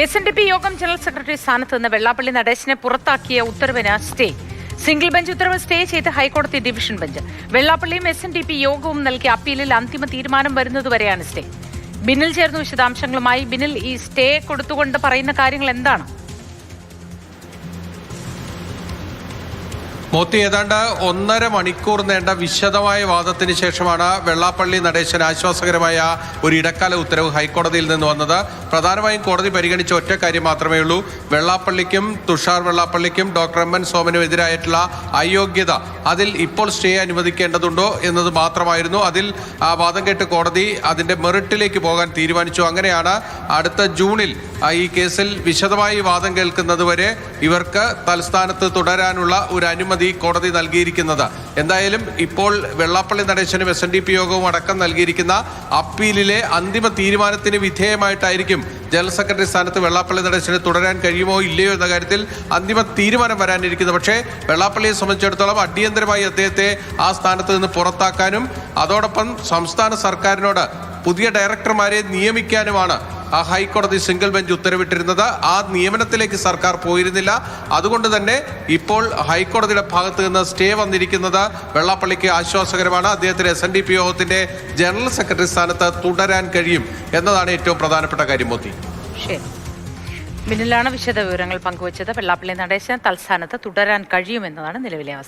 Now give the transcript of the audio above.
SNDP യോഗം general secretary സ്ഥാനത്ത് നിന്ന് വെള്ളാപ്പള്ളി നടേശനെ പുറത്താക്കിയ ഉത്തരവിന് സ്റ്റേ. സിംഗിൾ ബെഞ്ച് ഉത്തരവ് സ്റ്റേ ചെയ്ത് ഹൈക്കോടതി ഡിവിഷൻ ബെഞ്ച്. വെള്ളാപ്പള്ളിയും SNDP യോഗവും നൽകിയ അപ്പീലിൽ അന്തിമ തീരുമാനം വരുന്നതുവരെയാണ് സ്റ്റേ. ബിനിൽ ചേർന്നു വിശദാംശങ്ങളുമായി. ബിനിൽ, ഈ സ്റ്റേ കൊടുത്തുകൊണ്ട് പറയുന്ന കാര്യങ്ങൾ എന്താണ്? മോത്തി ഏതാണ്ട് 1.5 മണിക്കൂർ നീണ്ട വിശദമായ വാദത്തിന് ശേഷമാണ് വെള്ളാപ്പള്ളി നടേശന് ആശ്വാസകരമായ ഒരു ഇടക്കാല ഉത്തരവ് ഹൈക്കോടതിയിൽ നിന്ന് വന്നത്. പ്രധാനമായും കോടതി പരിഗണിച്ച ഒറ്റ കാര്യം മാത്രമേ ഉള്ളൂ. വെള്ളാപ്പള്ളിക്കും തുഷാർ വെള്ളാപ്പള്ളിക്കും ഡോക്ടർ M.N. സോമനും എതിരായിട്ടുള്ള അയോഗ്യത, അതിൽ ഇപ്പോൾ സ്റ്റേ അനുവദിക്കേണ്ടതുണ്ടോ എന്നത് മാത്രമായിരുന്നു. അതിൽ വാദം കേട്ട് കോടതി അതിന്റെ മെറിറ്റിലേക്ക് പോകാൻ തീരുമാനിച്ചു. അങ്ങനെയാണ് അടുത്ത ജൂണിൽ ഈ കേസിൽ വിശദമായി വാദം കേൾക്കുന്നത് വരെ ഇവർക്ക് തൽസ്ഥാനത്ത് തുടരാനുള്ള ഒരു അനുമതി കോടതി നൽകിയിരിക്കുന്നത്. എന്തായാലും ഇപ്പോൾ വെള്ളാപ്പള്ളി നടേശനും SNDP യോഗവും അടക്കം നൽകിയിരിക്കുന്ന അപ്പീലിലെ അന്തിമ തീരുമാനത്തിന് വിധേയമായിട്ടായിരിക്കും ജനറൽ സെക്രട്ടറി സ്ഥാനത്ത് വെള്ളാപ്പള്ളി നടേശന് തുടരാൻ കഴിയുമോ ഇല്ലയോ എന്ന കാര്യത്തിൽ അന്തിമ തീരുമാനം വരാനിരിക്കുന്നത്. പക്ഷേ വെള്ളാപ്പള്ളിയെ സംബന്ധിച്ചിടത്തോളം അടിയന്തരമായി അദ്ദേഹത്തെ ആ സ്ഥാനത്ത് നിന്ന് പുറത്താക്കാനും അതോടൊപ്പം സംസ്ഥാന സർക്കാരിനോട് പുതിയ ഡയറക്ടർമാരെ നിയമിക്കാനുമാണ് ഹൈക്കോടതി സിംഗിൾ ബെഞ്ച് ഉത്തരവിട്ടിരുന്നത്. ആ നിയമനത്തിലേക്ക് സർക്കാർ പോയിരുന്നില്ല. അതുകൊണ്ട് തന്നെ ഇപ്പോൾ ഹൈക്കോടതിയുടെ ഭാഗത്ത് നിന്ന് സ്റ്റേ വന്നിരിക്കുന്നത് വെള്ളാപ്പള്ളിക്ക് ആശ്വാസകരമാണ്. അദ്ദേഹത്തിന് SNDP യോഗത്തിന്റെ ജനറൽ സെക്രട്ടറി സ്ഥാനത്ത് തുടരാൻ കഴിയും എന്നതാണ് ഏറ്റവും പ്രധാനപ്പെട്ട കാര്യം. മോത്തി, ശരി. ബിനിലാണ് വിശദ വിവരങ്ങൾ പങ്കുവച്ചത്. വെള്ളാപ്പള്ളി നടേശൻ തൽസ്ഥാനത്ത് തുടരാൻ കഴിയുമെന്നതാണ് നിലവിലെ അവസ്ഥ.